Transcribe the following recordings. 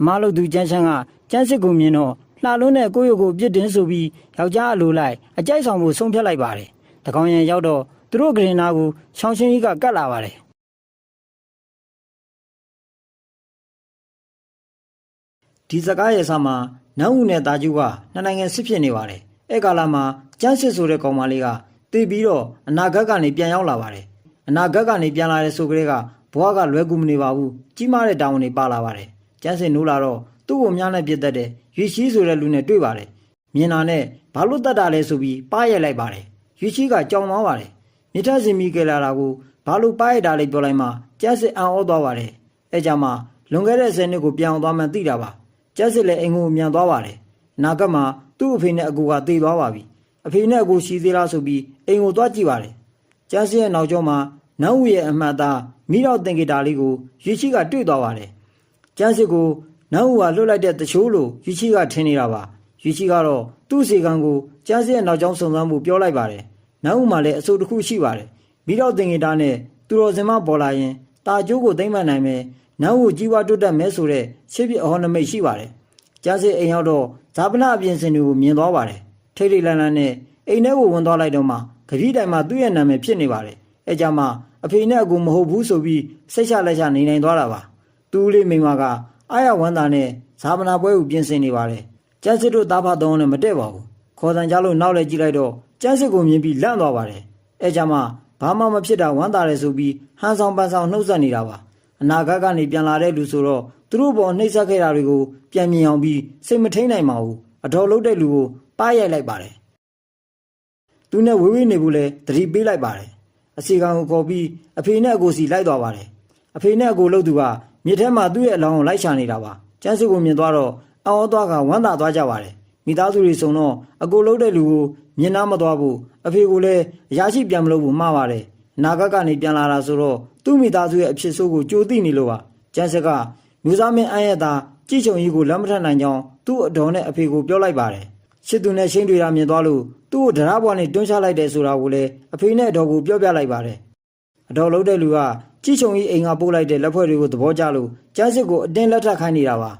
မာလုသူကျန်းချမ်းကကျန်းစစ်ကိုမြင်တော့လှလုံးနဲ့ကိုယ့်ရုပ်ကိုပြစ်တင်ဆိုပြီးယောက်ျားအလိုလိုက်အကြိုက်ဆောင်ဖို့ဆုံးဖြတ်လိုက်ပါတယ်။တကောင်ရန်ရောက်တော့သူတို့ကရင်နာကိုရှောင်းချင်းကြီးကကတ်လာပါတယ်။ဒီစကားရဲ့ဆာမှာနန်းဦးနဲ့တာကျူးကနှစ်နိုင်ငံစစ်ဖြစ်နေပါတယ်။အဲ့ကာလမှာကျန်းစစ်ဆိုတဲ့ကောင်မလေးကတည်ပြီးတော့အနာဂတ်ကနေပြန်ရောက်လာပါတယ်။အနာဂတ်ကနေပြန်လာတဲ့ဆိုကလေးကဘွားကလွယ်ကူမနေပါဘူး။ကြီးမားတဲ့တောင်းတွေပါလာပါတယ်။ကျန်းစစ်နိုးလာတော့သူ့ကိုမြားနဲ့ပြစ်တတ်တဲ့ရွှေရှိဆိုတဲ့လူနဲ့တွေ့ပါတယ်။မြင်တာနဲ့ဘာလို့တတ်တာလဲဆိုပြီးပါးရိုက်လိုက်ပါတယ်။ရွှေရှိကကြောင်သွားပါတယ်။မြစ်ထက်စင်မီကလာတာကိုဘာလို့ပါးရိုက်တာလဲပြောလိုက်မှကျန်းစစ်အံ့ဩသွားပါတယ်။အဲကြမှာလွန်ခဲ့တဲ့10နှစ်ကိုပြန်အောင်သွားမှန်းသိတာပါ။ကျန်းစစ်လည်းအိမ်ကိုမြန်သွားပါတယ်။နာဂတ်မှာသူ့အဖေနဲ့အကူကတည်သွားပါပြီ။အဖေနဲ့အကူရှိသေးလားဆိုပြီးအိမ်ကိုသွားကြည့်ပါတယ်။ကျန်းစစ်ရဲ့နောက်ကျောမှာနန်းဦးရဲ့အမှတ်သားမိတော့တင်ဂီတာလေးကိုရွှေရှိကတွေ့သွားပါတယ်။ကျန်းစစ်ကိုနန်းဦးကလွတ်လိုက်တဲ့တချိုးလို့ရွှေရှိကထင်နေတာပါ။ရွှေရှိကတော့သူ့စီကံကိုကျန်းစစ်ရဲ့နောက်ကျောင်းစုံစမ်းဖို့ပြောလိုက်ပါတယ်။နန်းဦးမှလည်းအဆိုတစ်ခုရှိပါတယ်။မိတော့တင်ဂီတာနဲ့သူတော်စင်မပေါ်လာရင်တာကျိုးကိုသိမ့်မှန်နိုင်မယ်။နန်းဦးကြီးဝါတိုးတက်မဲဆိုတဲ့ရှစ်ပြအဟောနမိတ်ရှိပါတယ်။ကျန်းစစ်အိမ်ရောက်တော့ဇာပနအပြင်စင်တွေကိုမြင်သွားပါတယ်။ထိတ်ထိတ်လန့်လန့်နဲ့အိမ်ထဲကိုဝင်သွားလိုက်တော့မှခကြီးတိုင်မှာသူ့ရဲ့နာမည်ဖြစ်နေပါတယ်။အဲကြမှာအဖေနဲ့အကူမဟုတ်ဘူးဆိုပြီးစိတ်ချလက်ချနေနိုင်သွားတာပါ။သူ့လေးမိန်းမကအားရဝမ်းသာနဲ့ဇာပနာပွဲကိုပြင်ဆင်နေပါတယ်။ကျန်းစစ်တို့သားဖသုံးနဲ့မတည့်ပါဘူး။ခေါ်တန်ကြလို့နောက်လဲကြည့်လိုက်တော့ကျန်းစစ်ကိုမြင်ပြီးလန့်သွားပါတယ်။အဲကြမှာဘာမှမဖြစ်တာဝမ်းသာတယ်ဆိုပြီးဟန်ဆောင်ပန်းဆောင်နှုတ်ဆက်နေတာပါ။အနာဂတ်ကနေပြန်လာတဲ့လူဆိုတော့သူတို့ပေါ်နှိပ်စက်ခဲ့တာတွေကိုပြန်မြင်အောင်ပြီးစိတ်မထိန်နိုင်ပါဘူး။အတော်လုံးတဲ့လူကိုပါးရိုက်လိုက်ပါတယ်။သူနဲ့ဝေးဝေးနေဘူးလဲသတိပေးလိုက်ပါတယ်။အစီကံကိုခေါ်ပြီးအဖေနဲ့အကိုစီလိုက်သွားပါတယ်။အဖေနဲ့အကိုလှုပ်သူကမြစ်ထဲမှာသူ့ရဲ့အလောင်းကိုလိုက်ရှာနေတာပါ။ကျန်းစစ်ကိုမြင်သွားတော့အော်သွားကဝမ်းသာသွားကြပါတယ်။မိသားစုတွေစုံတော့အကိုလှုပ်တဲ့လူကိုမြင်နာမသွားဘူး။အဖေကိုလည်းအရာရှိပြန်မလို့ဘူးမှားပါတယ်။အနာဂတ်ကနေပြန်လာတာဆိုတော့သူ့မိသားစုရဲ့အဖြစ်ဆိုးကိုကြိုသိနေလို့ပါ။ကျန်းစစ်ကမျိုးစားမင်းအရဲ့သားကြည့်ချုံကြီးကိုလက်မထက်နိုင်ကြောင်းသူ့အတော်နဲ့အဖေကိုပြောလိုက်ပါတယ်။ချစ်သူနဲ့ရှိန်တွေ့တာမြင်သွားလို့သူ့ကိုဒရာဘွားနဲ့တွန်းချလိုက်တယ်ဆိုတာကိုလည်းအဖေနဲ့အတော်ကိုပြောပြလိုက်ပါတယ်။အတော်လုံးတဲ့လူကကြည့်ချုံကြီးအိမ်ကပို့လိုက်တဲ့လက်ဖွဲ့တွေကိုသဘောကျလို့ကျန်းစစ်ကိုအတင်းလက်ထပ်ခိုင်းနေတာပါ။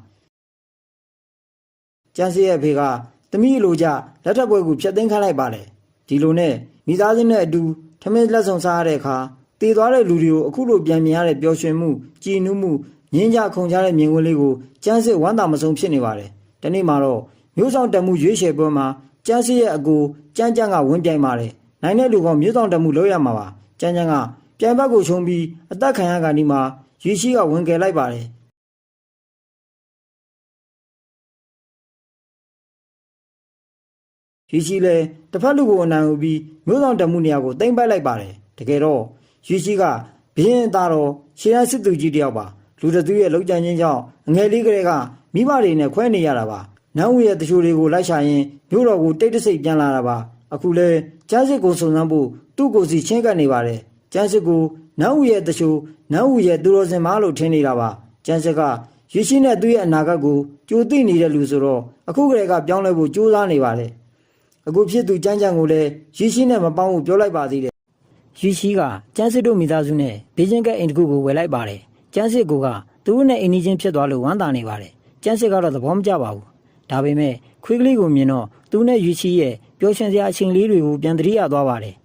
ကျန်းစစ်ရဲ့အဖေကသမီးလိုကြလက်ထပ်ပွဲကိုဖျက်သိမ်းခိုင်းလိုက်ပါတယ်။ဒီလိုနဲ့မိသားစုနဲ့အတူထမင်းလက်ဆောင်စားရတဲ့အခါတည်သွားတဲ့လူတွေကိုအခုလိုပြန်မြင်ရတဲ့ပျော်ရွှင်မှုကြည်နူးမှုငင်းကြခုန်ကြတဲ့မြင်ကွင်းလေးကိုကျန်းစစ်ဝမ်းသာမဆုံးဖြစ်နေပါတယ်။ဒီနေ့မှာတော့မျိုးဆောင်တက်မှုရွေးချယ်ပွဲမှာကျန်းစစ်ရဲ့အကိုကျန်းကျန်းကဝင်ပြိုင်ပါတယ်။နိုင်တဲ့လူကောင်မျိုးဆောင်တက်မှုလုပ်ရမှာပါ။ကျန်းကျန်းကပြိုင်ဘက်ကိုခြုံပြီးအသက်ခံရကနေမှရွေရှိကဝင်ကယ်လိုက်ပါတယ်။ရွေရှိလည်းတစ်ဖက်လူကိုအနိုင်ယူပြီးမျိုးဆောင်တက်မှုနေရာကိုသိမ့်ပိုက်လိုက်ပါတယ်။တကယ်တော့ရွေရှိကဘင်းသားတော့ရှေးရန်စစ်သူကြီးတယောက်ပါ။လူတသူရဲ့လှုပ်ကြံခြင်းကြောင့်အငယ်လေးကလေးကမိဘတွေနဲ့ခွဲနေရတာပါ။နန်းဦးရဲ့တချိုတွေကိုလိုက်ရှာရင်မျိုးတော်ကိုတိတ်တဆိတ်ပြန်လာတာပါ။အခုလဲကျန်းစစ်ကိုစုံစမ်းဖို့သူ့ကိုယ်စီချင်းကပ်နေပါတယ်။ကျန်းစစ်ကိုနန်းဦးရဲ့တချိုနန်းဦးရဲ့သူတော်စင်မလို့ထင်နေတာပါ။ကျန်းစစ်ကရွှေရှိနဲ့သူ့ရဲ့အနာဂတ်ကိုကြိုသိနေတဲ့လူဆိုတော့အခုကလေးကပြောင်းလဲဖို့ကြိုးစားနေပါတယ်။အခုဖြစ်သူကျန်းကိုလည်းရွှေရှိနဲ့မပေါင်းဘူးပြောလိုက်ပါသေးတယ်။ရွှေရှိကကျန်းစစ်တို့မိသားစုနဲ့ဘေးချင်းကအိမ်တစ်ခုကိုဝယ်လိုက်ပါတယ်။ကျန်းစစ်ကသူတို့နဲ့အိမ်ကြီးချင်းဖြစ်သွားလို့ဝမ်းသာနေပါတယ်။ကျန်းစစ်ကတော့သဘောမကျပါဘူး။ဒါပေမဲ့ခွေးကလေးကိုမြင်တော့သူနဲ့ရွှေရှိရဲ့ပျော်ရွှင်စရာအချိန်လေးတွေကိုပြန်သတိရသွားပါတယ်။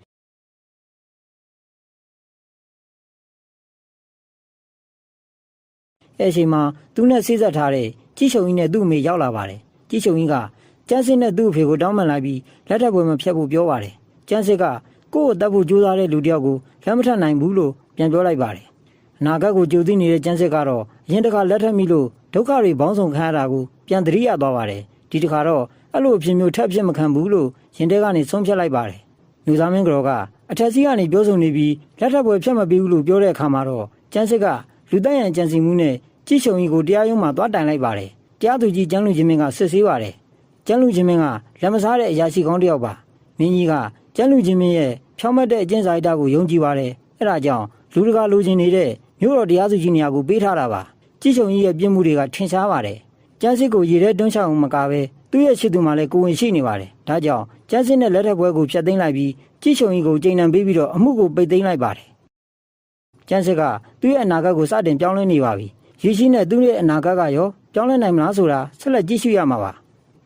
အဲ့ချိန်မှာသူနဲ့ဆေးဆက်ထားတဲ့ကြီးချုံကြီးနဲ့သူ့အမေရောက်လာပါတယ်။ကြီးချုံကြီးကကျန်းစစ်နဲ့သူ့အဖေကိုတောင်းပန်လိုက်ပြီးလက်ထပ်ပွဲမဖြတ်ဖို့ပြောပါတယ်။ကျန်းစစ်ကကိုယ့်ကိုတတ်ဖို့ကြိုးစားတဲ့လူတစ်ယောက်ကိုလက်မထပ်နိုင်ဘူးလို့ပြန်ပြောလိုက်ပါတယ်။အနာဂတ်ကိုကြိုသိနေတဲ့ကျန်းစစ်ကတော့အရင်တစ်ခါလက်ထပ်မိလို့ဒုက္ခတွေဘောင်းဆောင်ခံရတာကိုပြန်သတိရသွားပါတယ်။ဒီတစ်ခါတော့အဲ့လိုအဖြစ်မျိုးထပ်ဖြစ်မခံဘူးလို့ရင်ထဲကနေဆုံးဖြတ်လိုက်ပါတယ်။လူသားမင်းကြောကအထက်စီးကနေပြောဆိုနေပြီးလက်ထပ်ပွဲဖြတ်မပေးဘူးလို့ပြောတဲ့အခါမှာတော့ကျန်းစစ်ကလူတတ်ရန်ကြံစီမှုနဲ့ကြည့်ချုံကြီးကိုတရားရုံးမှာသွားတိုင်လိုက်ပါတယ်။တရားသူကြီးကျန်းလူချင်းမင်းကစစ်ဆေးပါတယ်။ကျန်းလူချင်းမင်းကလက်မစားတဲ့အရာရှိကောင်းတစ်ယောက်ပါ။မင်းကြီးကကျန်းလူချင်းမင်းရဲ့ဖြောင်းမတ်တဲ့အကျင့်စာရိတ္တကိုယုံကြည်ပါတယ်။အဲ့ဒါကြောင့်လူတကာလိုချင်နေတဲ့မြို့တော်တရားသူကြီးနေရာကိုပေးထားတာပါ။ကြည့်ချုံကြီးရဲ့ပြစ်မှုတွေကထင်ရှားပါတယ်။ကျန်းစစ်ကိုရေထဲတွန်းချအောင်မကပဲသူ့ရဲ့ချစ်သူမှလည်းကိုဝင်ရှိနေပါတယ်။ဒါကြောင့်ကျန်းစစ်နဲ့လက်ထပ်ပွဲကိုဖျက်သိမ်းလိုက်ပြီးကြည့်ချုံကြီးကိုကြိမ်နံပေးပြီးတော့အမှုကိုပိတ်သိမ်းလိုက်ပါတယ်။ကျန်းစစ်ကသူ့ရဲ့အနာဂတ်ကိုစတင်ပြောင်းလဲနေပါပြီ။ ရွေရှိနဲ့သူ့ရဲ့အနာဂတ်ကရောပြောင်းလဲနိုင်မလားဆိုတာဆက်လက်ကြည့်ရှုရမှာပါ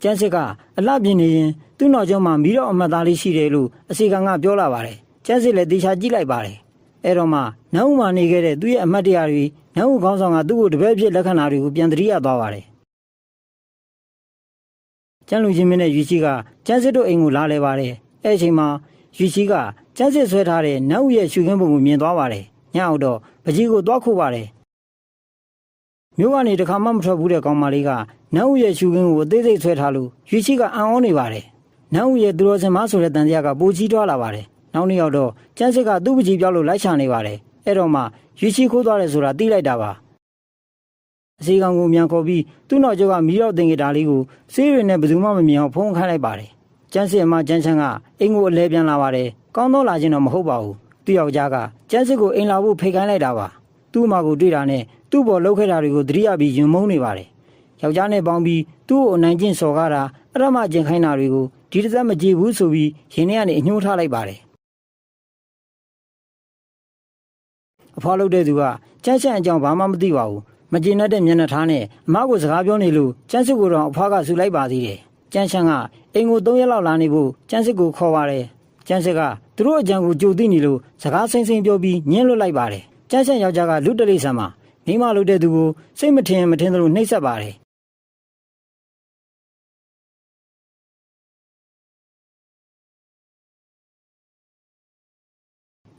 ကျန်းစစ်ကအလှပြင်နေရင်သူ့နောက်ကျောမှာမီးတော့အမှတ်သားလေးရှိတယ်လို့အစီကံကပြောလာပါတယ်ကျန်းစစ်လည်းတေချာကြည့်လိုက်ပါတယ်အဲ့တော့မှနန်းဦးမှာနေခဲ့တဲ့သူ့ရဲ့အမတ်တရားတွေနန်းဦးခေါင်းဆောင်ကသူ့ကိုတပည့်ဖြစ်လက်ခံတာတွေကိုပြန်သတိရသွားပါတယ်ကျန်းလူချင်းမင်းနဲ့ရွေရှိကကျန်းစစ်တို့အိမ်ကိုလာလဲပါတယ်အဲ့အချိန်မှာရွေရှိကကျန်းစစ်ဆွဲထားတဲ့နန်းဦးရဲ့ရှုခင်းပုံကိုမြင်သွားပါတယ်ညအောင်တော့ပကြီးကိုသွားခုတ်ပါတယ်မြို့ကနေတခါမှမထွက်ဘူးတဲ့ကောင်မလေးကနန်းဦးရဲ့ရှုခင်းကိုအသေးစိတ်ဆွဲထားလို့ရွေရှိကအံ့ဩနေပါတယ်နန်းဦးရဲ့သူတော်စင်မဆိုတဲ့တန်တရားကပိုကြီးထွားလာပါတယ်နောက်နေ့ရောက်တော့ကျန်းစစ်ကသူ့ပကြီးပြောက်လို့လိုက်ချနေပါတယ်အဲ့တော့မှရွေရှိခိုးသွားတယ်ဆိုတာသိလိုက်တာပါအစီကောင်ကိုမြန်ခေါ်ပြီးသူ့နောက်ကျောကမီးတော့တင်ကြတာလေးကိုဆေးရည်နဲ့ဘယ်သူမှမမြင်အောင်ဖုံးခိုင်းလိုက်ပါတယ်ကျန်းစစ်အမကျန်းချမ်းကအိမ်ကိုအလဲပြန်လာပါတယ်ကောင်းတော့လာခြင်းတော့မဟုတ်ပါဘူးသူ့ယောက်ျားကကျန်းစစ်ကိုအိမ်လာဖို့ဖိတ်ခိုင်းလိုက်တာပါသူ့အမကိုတွေ့တာနဲ့သူ့ဘော်လှုပ်ခဲ့တာတွေကိုသတိရပြီးယဉ်မုန်းနေပါတယ်ယောက်ျားနဲ့ပေါင်းပြီးသူ့ကိုအနိုင်ကျင့်စော်ကားတာအရမကျင်ခိုင်းတာတွေကိုဒီတစ်စက်မကြည့်ဘူးဆိုပြီးရင်ထဲကနေအညှိုးထားလိုက်ပါတယ်အဖွားလုပ်တဲ့သူကကျန်းချမ်းအကြောင်းဘာမှမသိပါဘူးမကျေနပ်တဲ့မျက်နှာထားနဲ့အမကိုစကားပြောနေလို့ကျန်းစစ်ကိုတော့အဖွားကဆူလိုက်ပါသေးတယ်ကျန်းချမ်းကအိမ်ကို3ရက်လောက်လာနေဖို့ကျန်းစစ်ကိုခေါ်ပါတယ်ကျန်းစစ်ကသူတို့အကြံကိုကြိုသိနေလို့စကားစိမ့်စိမ့်ပြောပြီးညှင်းလွတ်လိုက်ပါတယ်ကျန်းချမ်းယောက်ျားကလူတလိဆန်မှာမိမလုပ်တဲ့သူကိုစိတ်မထင်သလိုနှိပ်စက်ပါတယ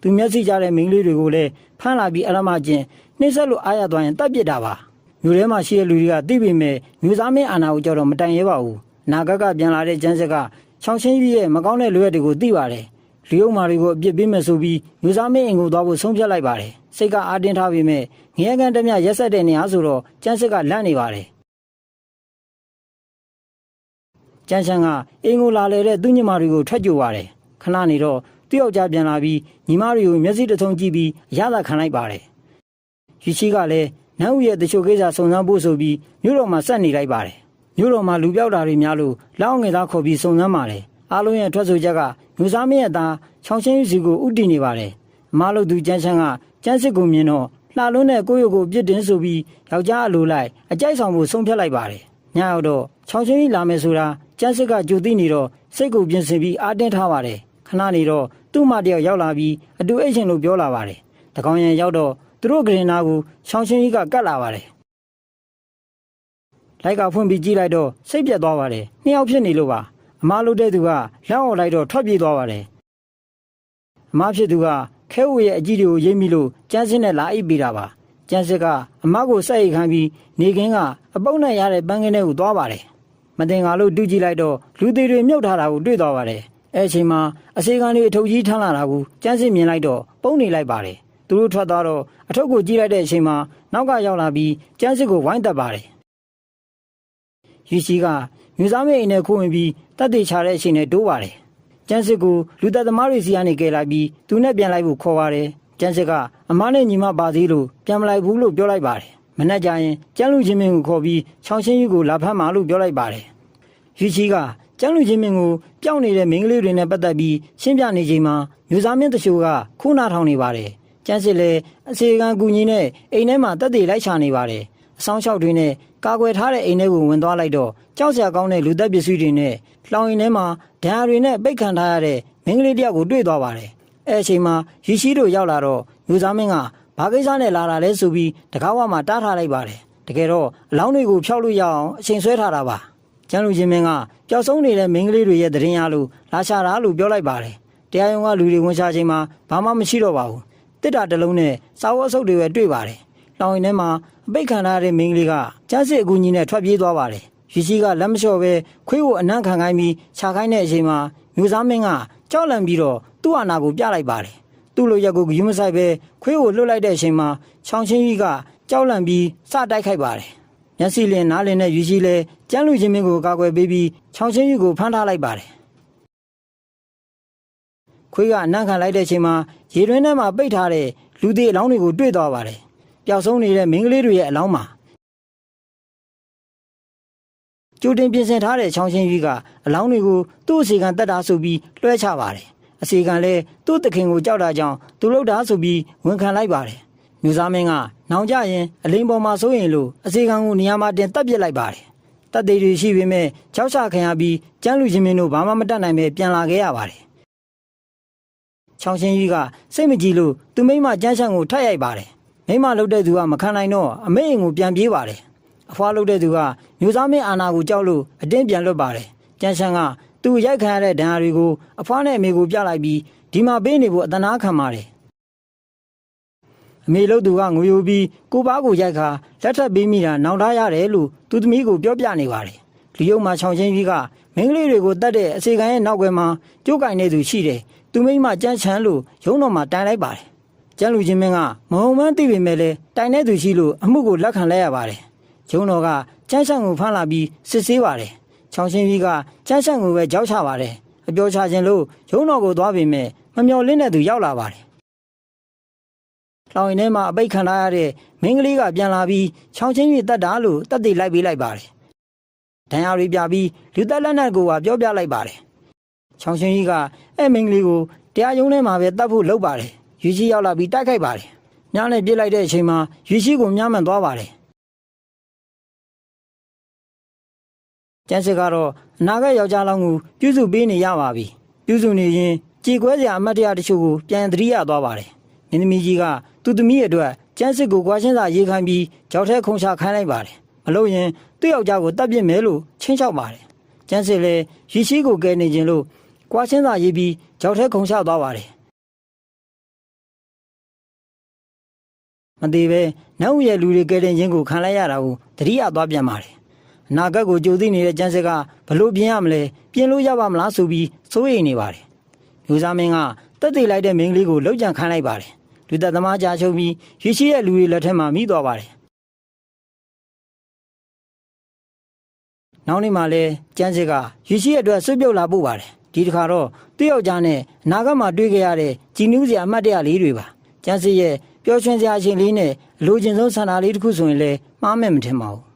်သူမျက်စိကြတဲ့မိန်းကလေးတွေကိုလည်းဖမ်းလာပြီးအရမကျင်နှိပ်စက်လို့အားရသွားရင်တတ်ပစ်တာပါမြို့ထဲမှာရှိတဲ့လူတွေကသိပေမဲ့မျိုးသားမင်းအာဏာကိုကြောက်တော့မတိုင်ရဲပါဘူးနာဂတ်ကပြန်လာတဲ့ကျန်းစက်ကချောင်းချင်းကြီးရဲ့မကောင်းတဲ့လွယ်တွေကိုသိပါတယ်လူယုံမာတွေကိုအပြစ်ပေးမယ်ဆိုပြီးမျိုးသားမင်းအိမ်ကိုသွားဖို့ဆုံးဖြတ်လိုက်ပါတယ်စိတ်ကအားတင်းထားပေမဲ့ငရဲကန်တမျှရက်ဆက်တဲ့နေရာဆိုတော့ကျန်းစက်ကလန့်နေပါတယ်ကျန်းချမ်းကအိမ်ကိုလာလေတဲ့သူ့ညီမတွေကိုထွက်ကြွပါတယ်ခဏနေတော့သူ့ယောက်ျားပြန်လာပြီးညီမတွေကိုမျက်စိတထုံကြည့်ပြီးရသာခံလိုက်ပါတယ်ရွှေရှိကလည်းနန်းဦးရဲ့တချို့ကိစ္စစုံစမ်းဖို့ဆိုပြီးမြို့တော်မှာဆက်နေလိုက်ပါတယ်မြို့တော်မှာလူပြောက်တာတွေများလို့လောင်းငယ်သားခေါ်ပြီးစုံစမ်းပါတယ်အားလုံးရဲ့ထွက်ဆိုချက်ကမျိုးသားမင်းရဲ့သားချောင်းချင်းစီကိုဥတည်နေပါတယ်အမားလို့သူကျန်းချမ်းကကျန်းစစ်ကိုမြင်တော့လှလုံးနဲ့ကိုယ့်ရုပ်ကိုပြစ်တင်ဆိုပြီးယောက်ျားအလိုလိုက်အကြိုက်ဆောင်ဖို့ဆုံးဖြတ်လိုက်ပါတယ်ညရောက်တော့ချောင်းချင်းကြီးလာမယ်ဆိုတာကျန်းစစ်ကကြိုသိနေတော့စိတ်ကိုပြင်ဆင်ပြီးအားတင်းထားပါတယ်ခဏနေတော့သူ့မတယောက်ရောက်လာပြီးအတူအိတ်ရှင်လို့ပြောလာပါတယ်တကောင်ရံရောက်တော့သူတို့ကရင်နာကိုချောင်းချင်းကြီးကကတ်လာပါတယ်လိုက်ကဖွင့်ပြီးကြည့်လိုက်တော့စိတ်ပြတ်သွားပါတယ်နှစ်ယောက်ဖြစ်နေလို့ပါအမားလုပ်တဲ့သူကလက်အော်လိုက်တော့ထွက်ပြေးသွားပါတယ်အမားဖြစ်သူကခဲဝေရဲ့အကြည့်တွေကိုရိပ်မိလို့ကျန်းစစ်နဲ့လာအိပ်ပေးတာပါကျန်းစစ်ကအမားကိုဆက်အိတ်ခိုင်းပြီးနေခင်းကအပုပ်နဲ့ရတဲ့ပန်းကင်းထဲကိုသွားပါတယ်မတင်ကားလို့တူးကြည့်လိုက်တော့လူသေးတွေမြုပ်ထားတာကိုတွေ့သွားပါတယ်အဲ့အချိန်မှာအစေခံတွေအထုပ်ကြီးထမ်းလာတာကိုကျန်းစစ်မြင်လိုက်တော့ပုံနေလိုက်ပါတယ်သူတို့ထွက်သွားတော့အထုပ်ကိုကြည့်လိုက်တဲ့အချိန်မှာနောက်ကရောက်လာပြီးကျန်းစစ်ကိုဝိုင်းတက်ပါတယ်ရွှေရှိကမျိုးသားမင်းအိမ်နဲ့ခိုးဝင်ပြီးတပ်တေချတဲ့အချိန်နဲ့တိုးပါတယ်ကျန်းစစ်ကိုလူသက်သမားတွေစီကနေကယ်လိုက်ပြီးသူနဲ့ပြန်လိုက်ဖို့ခေါ်ပါတယ်ကျန်းစစ်ကအမားနဲ့ညီမပါသေးလို့ပြန်မလိုက်ဘူးလို့ပြောလိုက်ပါတယ်မနှက်ကြရင်ကျန်းလူချင်းမင်းကိုခေါ်ပြီးချောင်းချင်းကြီးကိုလာဖမ်းမှာလို့ပြောလိုက်ပါတယ်ရွှေရှိကကျန်းလူချင်းမင်းကိုပျောက်နေတဲ့မိန်းကလေးတွေနဲ့ပတ်သက်ပြီးရှင်းပြနေချိန်မှာမျိုးသားမင်းတချို့ကခိုးနာထောင်နေပါတယ်ကျန်းစစ်လည်းအစေခံကူညီနဲ့အိမ်ထဲမှာတပ်တွေလိုက်ချနေပါတယ်အဆောင်လျှောက်တွေနဲ့ကာကွယ်ထားတဲ့အိမ်ထဲကိုဝင်သွားလိုက်တော့ကြောက်စရာကောင်းတဲ့လူသက်ပစ္စည်းတွေနဲ့လောင်ရင်ထဲမှာဒဏ်ရာတွေနဲ့ပိတ်ခံထားရတဲ့မိန်းကလေးတယောက်ကိုတွေ့သွားပါတယ်အဲ့အချိန်မှာရီရှိတို့ရောက်လာတော့မျိုးသားမင်းကဘာကိစ္စနဲ့လာတာလဲဆိုပြီးတကားဝမှာတားထားလိုက်ပါတယ်တကယ်တော့အလောင်းတွေကိုဖျောက်လို့ရအောင်အချိန်ဆွဲထားတာပါကျန်းလူချင်းမင်းကပျောက်ဆုံးနေတဲ့မိန်းကလေးတွေရဲ့သတင်းရလို့လာရှာတာလို့ပြောလိုက်ပါတယ်တရားရုံးကလူတွေဝင်ရှာချိန်မှာဘာမှမရှိတော့ပါဘူးတစ်တာတစ်လုံးနဲ့စာဝတ်အဆုပ်တွေပဲတွေ့ပါတယ်လောင်ရင်ထဲမှာအပိတ်ခံထားတဲ့မိန်းကလေးကကျန်းစစ်အကူကြီးနဲ့ထွက်ပြေးသွားပါတယ်ရွှေရှိကလက်မလျှော့ပဲခွေးကိုအနံ့ခံခိုင်းပြီးခြာခိုင်းတဲ့အချိန်မှာမျိုးသားမင်းကကြောက်လန့်ပြီးတော့သူ့အာဏာကိုပြလိုက်ပါတယ်သူ့လိုရက်ကိုဂယုမဆိုင်ပဲခွေးကိုလွတ်လိုက်တဲ့အချိန်မှာချောင်းချင်းကြီးကကြောက်လန့်ပြီးစတိုက်ခိုက်ပါတယ်မျက်စိလင်နားလင်နဲ့ရွှေရှိလဲကျန်းလူချင်းမင်းကိုကာကွယ်ပေးပြီးချောင်းချင်းကြီးကိုဖမ်းထားလိုက်ပါတယ်ခွေးကအနံ့ခံလိုက်တဲ့အချိန်မှာရေတွင်းထဲမှာပိတ်ထားတဲ့လူသေးအလောင်းတွေကိုတွေ့သွားပါတယ်ပျောက်ဆုံးနေတဲ့မိန်းကလေးတွေရဲ့အလောင်းမှာကျိုတင်ပြင်ဆင်ထားတဲ့ချောင်းချင်းကြီးကအလောင်းတွေကိုသူ့အစီကံတက်တာဆိုပြီးလွှဲချပါတယ်အစီကံလည်းသူ့တခင်ကိုကြောက်တာကြောင့်သူလှုပ်တာဆိုပြီးဝန်ခံလိုက်ပါတယ် မျိုးသားမင်းကနောင်ကြရင်အလိမ်ပေါ်မှာစိုးရင်လို့အစီကံကိုနေရာမှာတင်တပ်ပစ်လိုက်ပါတယ်တပ်သေးတွေရှိပေမဲ့ကြောက်ချခံရပြီးကျန်းလူချင်းမင်းတို့ဘာမှမတတ်နိုင်ပဲပြန်လာခဲ့ရပါတယ်ချောင်းချင်းကြီးကစိတ်မကြည်လို့သူမိမကျန်းချန်ကိုထပ်ရိုက်ပါတယ်မိမလှုပ်တဲ့သူကမခံနိုင်တော့အမေအိမ်ကိုပြန်ပြေးပါတယ်အဖွားလှုပ်တဲ့သူကမျိုးသားမင်းအာနာကိုကြောက်လို့အတင်းပြန်လွတ်ပါတယ်ကျန်းချန်ကသူ့ရိုက်ခံရတဲ့ဒဏ်ရာတွေကိုအဖွားနဲ့အမေကိုပြလိုက်ပြီးဒီမှာပေးနေဖို့အတနာခံပါတယ်အမေလှုပ်သူကငိုယိုပြီးကိုပါးကိုရိုက်ခါလက်ထပ်ပေးမိတာနောင်တရတယ်လို့သူသမီးကိုပြောပြနေပါတယ်လူယုံမှာချောင်းချင်းကြီးကမင်းကလေးတွေကိုတတ်တဲ့အစီကံရဲ့နောက်ွယ်မှာကြိုးကင်နေသူရှိတယ်သူမိမကျန်းချမ်းလို့ရုံးတော်မှာတိုင်လိုက်ပါတယ်ကျန်းလူချင်းမင်းကမဟုံမှန်းသိပေမဲ့လည်းတိုင်တဲ့သူရှိလို့အမှုကိုလက်ခံလိုက်ရပါတယ်ရုံးတော်ကကျန်းချမ်းကိုဖမ်းလာပြီးစစ်ဆေးပါတယ်ချောင်းချင်းကြီးကကျန်းချမ်းကိုပဲကြောက်ချပါတယ်အပြောချခြင်းလို့ရုံးတော်ကိုသွားပေမဲ့မမျော်လင့်တဲ့သူရောက်လာပါတယ်လောင်ရင်ထဲမှာအပိတ်ခံထားရတဲ့မင်းကလေးကပြန်လာပြီးချောင်းချင်းကြီးတတ်တာလို့တတ်သိလိုက်ပေးလိုက်ပါတယ်ဒဏ်ရာတွေပြပြီးလူသက်လက်နက်ကိုကပြောပြလိုက်ပါတယ်ချောင်းချင်းကြီးကအဲ့မင်းကလေးကိုတရားရုံးထဲမှာပဲတတ်ဖို့လုပ်ပါတယ်ရွှေရှိရောက်လာပြီးတိုက်ခိုက်ပါတယ်မြားနဲ့ပြစ်လိုက်တဲ့အချိန်မှာရွှေရှိကိုမြားမှန်သွားပါတယ်ကျန်းစစ်ကတော့အနာဂတ်ယောက်ျားလောင်းကိုပြုစုပေးနေရပါပြီပြုစုနေရင်ကြေကွဲစရာအမတ်တရားတချို့ကိုပြန်သတိရသွားပါတယ်မင်းသမီးကြီးကသူ့သမီးအတွက်ကျန်းစစ်ကိုကွာချင်းစာရေးခိုင်းပြီးကြောက်ထဲခုံချခိုင်းလိုက်ပါတယ်မလို့ရင်သူ့ယောက်ျားကိုတတ်ပစ်မယ်လို့ချင်းချောက်ပါတယ်ကျန်းစစ်လည်းရွှေရှိကိုကဲနေခြင်းလို့ကွာချင်းစာရေးပြီးကြောက်ထဲခုံချသွားပါတယ်မသေးပဲနောက်ဦးရဲ့လူတွေကဲတင်ခြင်းကိုခံလိုက်ရတာကိုသတိရသွားပြန်ပါတယ်အနာဂတ်ကိုကြိုသိနေတဲ့ကျန်းစစ်ကဘလို့ပြင်ရမလဲပြင်လို့ရပါမလားဆိုပြီးစိုးရိမ်နေပါတယ်မျိုးသားမင်းကတက်သေးလိုက်တဲ့မင်းကလေးကိုလှုပ်ကြံခိုင်းလိုက်ပါတယ်လူသက်သမားကြာချုပ်ပြီးရွှေရှိရဲ့လူတွေလက်ထက်မှာမိသွားပါတယ်နောက်နေ့မှလည်းကျန်းစစ်ကရွှေရှိရဲ့အတွက်ဆွပြုတ်လာပို့ပါတယ်ဒီတစ်ခါတော့သူ့ယောက်ျားနဲ့အနာဂတ်မှာတွေ့ခဲ့ရတဲ့ကြည်နူးစရာအမှတ်တရလေးတွေပါကျန်းစစ်ရဲ့ပျော်ရွှင်စရာအချိန်လေးနဲ့အလိုချင်ဆုံးဆန္ဒလေးတစ်ခုဆိုရင်လည်းမှားမယ်မထင်ပါဘူး